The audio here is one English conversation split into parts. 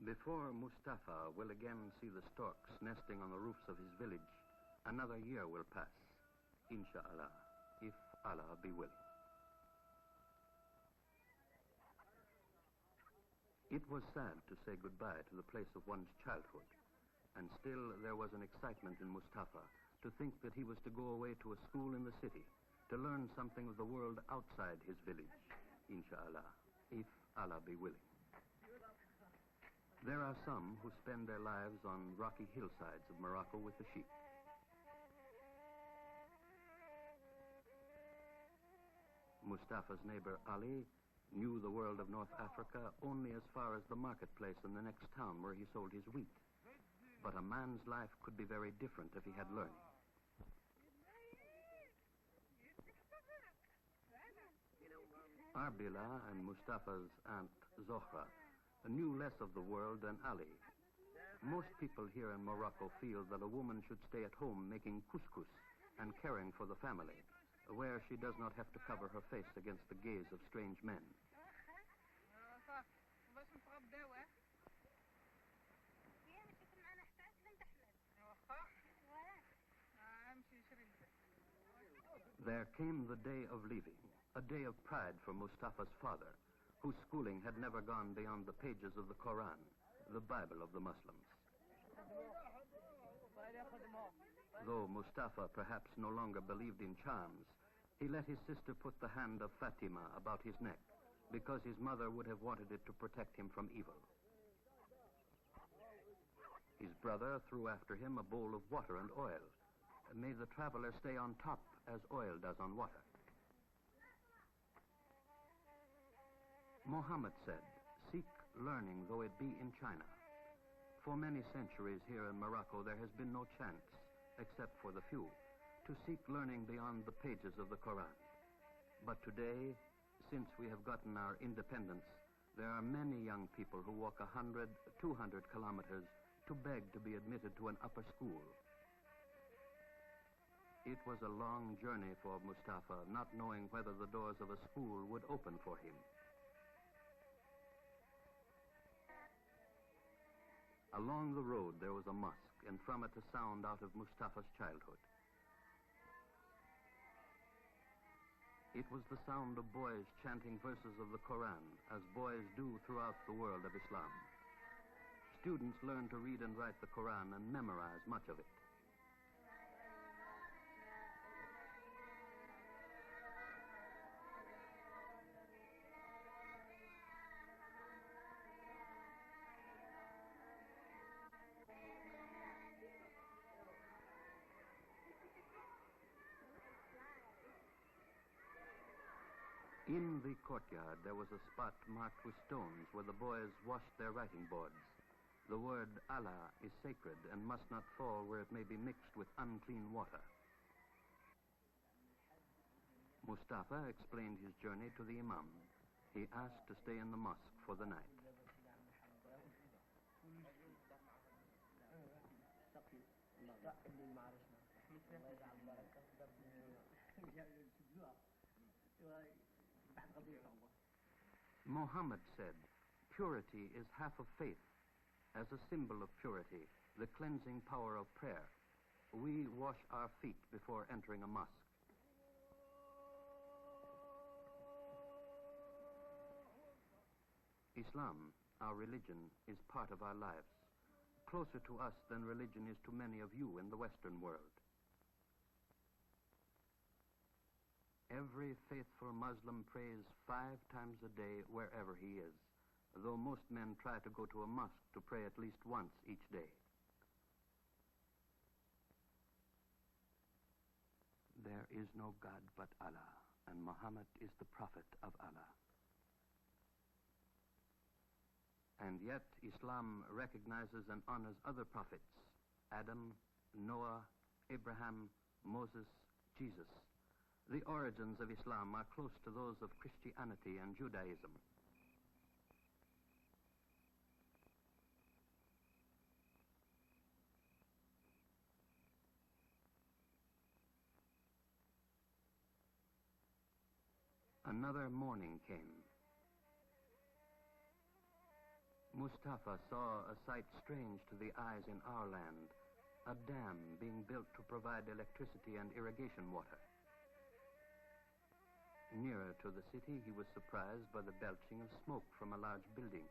Before Mustafa will again see the storks nesting on the roofs of his village, another year will pass, inshallah, if Allah be willing. It was sad to say goodbye to the place of one's childhood, and still there was an excitement in Mustafa to think that he was to go away to a school in the city, to learn something of the world outside his village, inshallah, if Allah be willing. There are some who spend their lives on rocky hillsides of Morocco with the sheep. Mustafa's neighbor Ali knew the world of North Africa only as far as the marketplace in the next town where he sold his wheat. But a man's life could be very different if he had learning. Arbila and Mustafa's aunt Zohra knew less of the world than Ali. Most people here in Morocco feel that a woman should stay at home making couscous and caring for the family, where she does not have to cover her face against the gaze of strange men. There came the day of leaving, a day of pride for Mustafa's father, whose schooling had never gone beyond the pages of the Quran, the Bible of the Muslims. Though Mustafa perhaps no longer believed in charms, he let his sister put the hand of Fatima about his neck, because his mother would have wanted it to protect him from evil. His brother threw after him a bowl of water and oil. May the traveler stay on top as oil does on water. Muhammad said, seek learning though it be in China. For many centuries here in Morocco there has been no chance, except for the few, to seek learning beyond the pages of the Quran. But today, since we have gotten our independence, there are many young people who walk 100, 200 kilometers to beg to be admitted to an upper school. It was a long journey for Mustafa, not knowing whether the doors of a school would open for him. Along the road there was a mosque, and from it a sound out of Mustafa's childhood. It was the sound of boys chanting verses of the Quran, as boys do throughout the world of Islam. Students learn to read and write the Quran and memorize much of it. In the courtyard there was a spot marked with stones where the boys washed their writing boards. The word Allah is sacred and must not fall where it may be mixed with unclean water. Mustafa explained his journey to the Imam. He asked to stay in the mosque for the night. Muhammad said, purity is half of faith. As a symbol of purity, the cleansing power of prayer, we wash our feet before entering a mosque. Islam, our religion, is part of our lives, closer to us than religion is to many of you in the Western world. Every faithful Muslim prays 5 times a day wherever he is, though most men try to go to a mosque to pray at least once each day. There is no God but Allah, and Muhammad is the prophet of Allah. And yet Islam recognizes and honors other prophets, Adam, Noah, Abraham, Moses, Jesus. The origins of Islam are close to those of Christianity and Judaism. Another morning came. Mustafa saw a sight strange to the eyes in our land, a dam being built to provide electricity and irrigation water. Nearer to the city, he was surprised by the belching of smoke from a large building.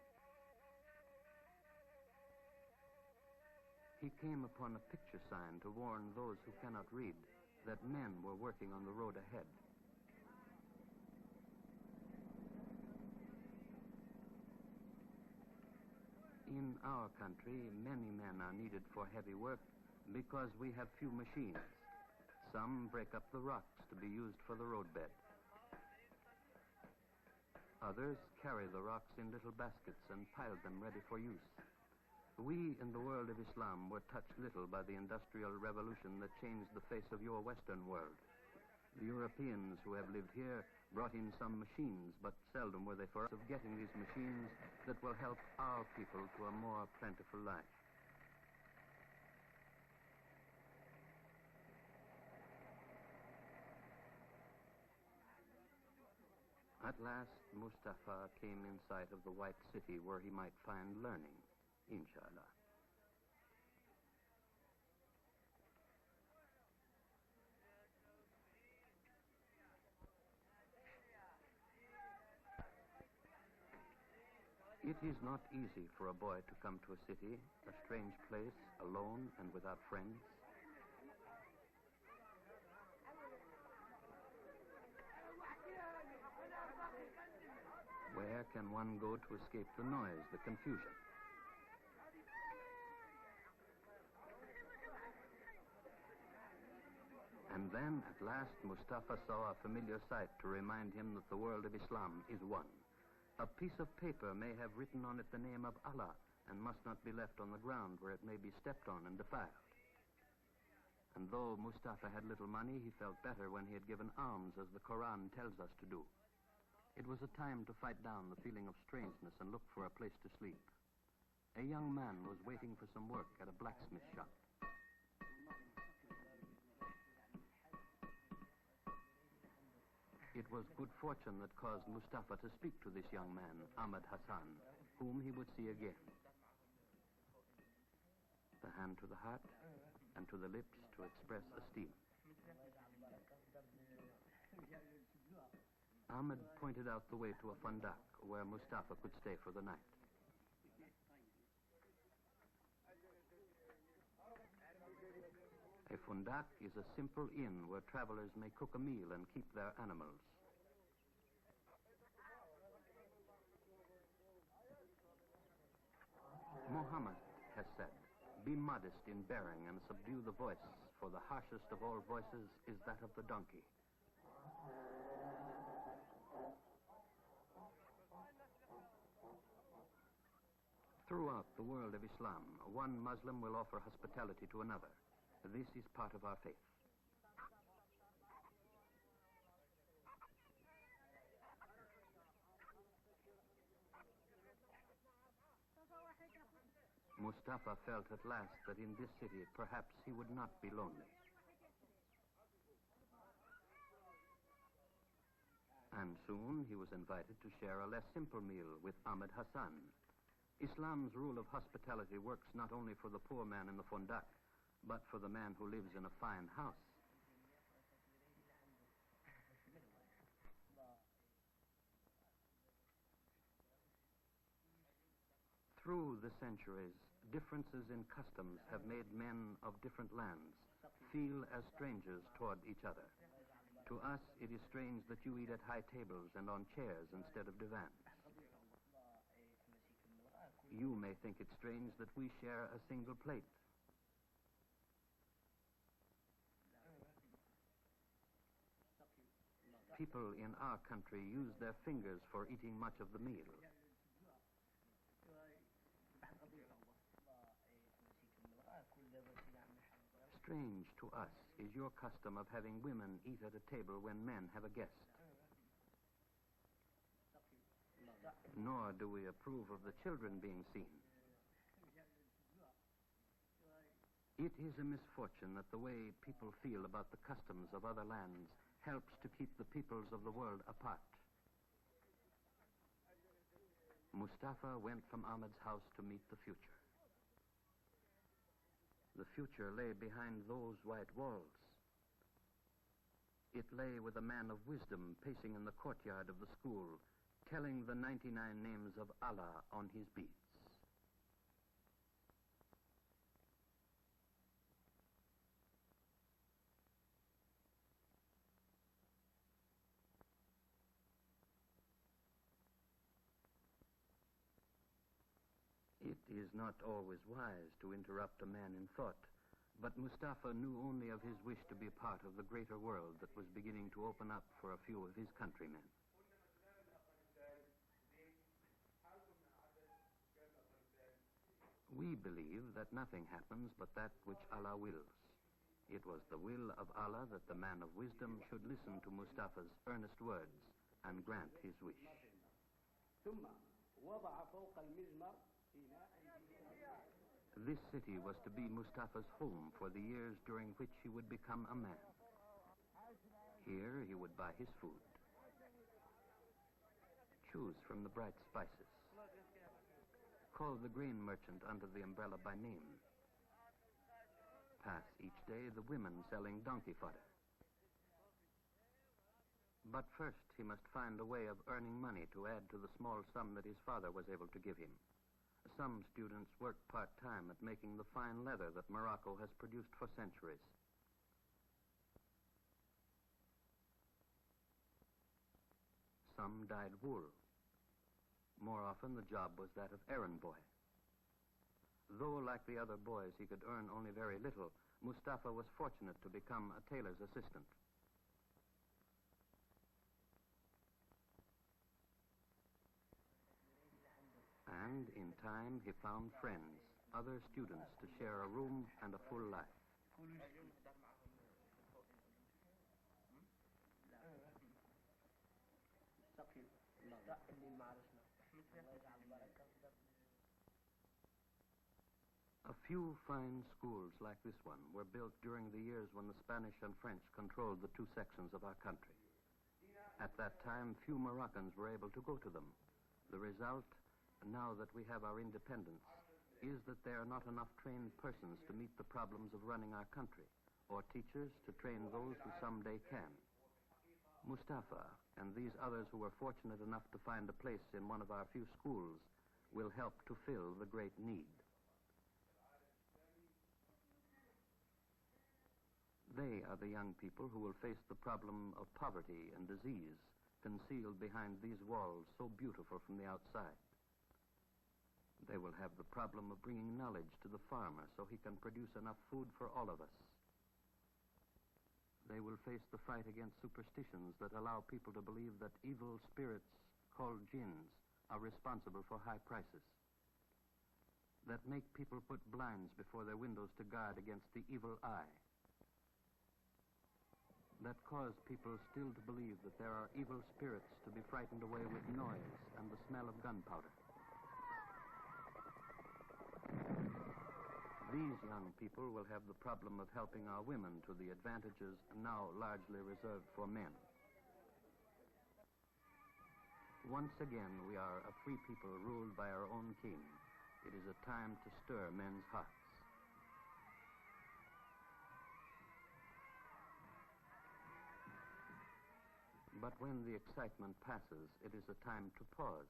He came upon a picture sign to warn those who cannot read that men were working on the road ahead. In our country, many men are needed for heavy work because we have few machines. Some break up the rocks to be used for the roadbed. Others carry the rocks in little baskets and pile them ready for use. We in the world of Islam were touched little by the Industrial Revolution that changed the face of your Western world. The Europeans who have lived here brought in some machines, but seldom were they for us of getting these machines that will help our people to a more plentiful life. At last, Mustafa came in sight of the White City where he might find learning, inshallah. It is not easy for a boy to come to a city, a strange place, alone and without friends. Where can one go to escape the noise, the confusion? And then, at last, Mustafa saw a familiar sight to remind him that the world of Islam is one. A piece of paper may have written on it the name of Allah and must not be left on the ground where it may be stepped on and defiled. And though Mustafa had little money, he felt better when he had given alms, as the Quran tells us to do. It was a time to fight down the feeling of strangeness and look for a place to sleep. A young man was waiting for some work at a blacksmith shop. It was good fortune that caused Mustafa to speak to this young man, Ahmed Hassan, whom he would see again. The hand to the heart and to the lips to express esteem. Ahmed pointed out the way to a fundak where Mustafa could stay for the night. A fundak is a simple inn where travelers may cook a meal and keep their animals. Muhammad has said, "Be modest in bearing and subdue the voice, for the harshest of all voices is that of the donkey." Throughout the world of Islam, one Muslim will offer hospitality to another. This is part of our faith. Mustafa felt at last that in this city perhaps he would not be lonely. And soon he was invited to share a less simple meal with Ahmed Hassan. Islam's rule of hospitality works not only for the poor man in the fundak, but for the man who lives in a fine house. Through the centuries, differences in customs have made men of different lands feel as strangers toward each other. To us, it is strange that you eat at high tables and on chairs instead of divans. You may think it strange that we share a single plate. People in our country use their fingers for eating much of the meal. Strange to us is your custom of having women eat at a table when men have a guest. Nor do we approve of the children being seen. It is a misfortune that the way people feel about the customs of other lands helps to keep the peoples of the world apart. Mustafa went from Ahmed's house to meet the future. The future lay behind those white walls. It lay with a man of wisdom pacing in the courtyard of the school, telling the 99 names of Allah on his beads. It is not always wise to interrupt a man in thought, but Mustafa knew only of his wish to be part of the greater world that was beginning to open up for a few of his countrymen. We believe that nothing happens but that which Allah wills. It was the will of Allah that the man of wisdom should listen to Mustafa's earnest words and grant his wish. This city was to be Mustafa's home for the years during which he would become a man. Here he would buy his food, choose from the bright spices, call the grain merchant under the umbrella by name, pass each day the women selling donkey fodder. But first he must find a way of earning money to add to the small sum that his father was able to give him. Some students work part-time at making the fine leather that Morocco has produced for centuries. Some dyed wool. More often the job was that of errand boy. Though, like the other boys, he could earn only very little, Mustafa was fortunate to become a tailor's assistant. And in time, he found friends, other students to share a room and a full life. A few fine schools like this one were built during the years when the Spanish and French controlled the two sections of our country. At that time, few Moroccans were able to go to them. The result, now that we have our independence, is that there are not enough trained persons to meet the problems of running our country, or teachers to train those who someday can. Mustafa and these others who were fortunate enough to find a place in one of our few schools will help to fill the great need. They are the young people who will face the problem of poverty and disease concealed behind these walls so beautiful from the outside. They will have the problem of bringing knowledge to the farmer so he can produce enough food for all of us. They will face the fight against superstitions that allow people to believe that evil spirits called jinns are responsible for high prices, that make people put blinds before their windows to guard against the evil eye, that cause people still to believe that there are evil spirits to be frightened away with noise and the smell of gunpowder. These young people will have the problem of helping our women to the advantages now largely reserved for men. Once again, we are a free people ruled by our own king. It is a time to stir men's hearts. But when the excitement passes, it is a time to pause,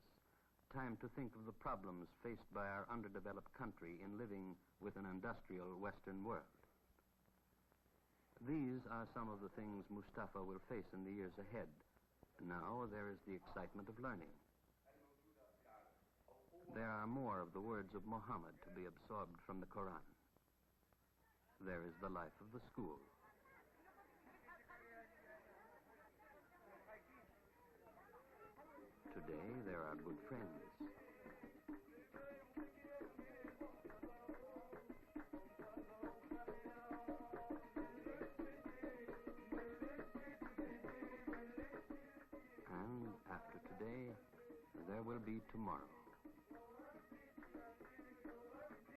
time to think of the problems faced by our underdeveloped country in living with an industrial Western world. These are some of the things Mustafa will face in the years ahead. Now there is the excitement of learning. There are more of the words of Muhammad to be absorbed from the Quran. There is the life of the school. Today, there are good friends. And after today, there will be tomorrow.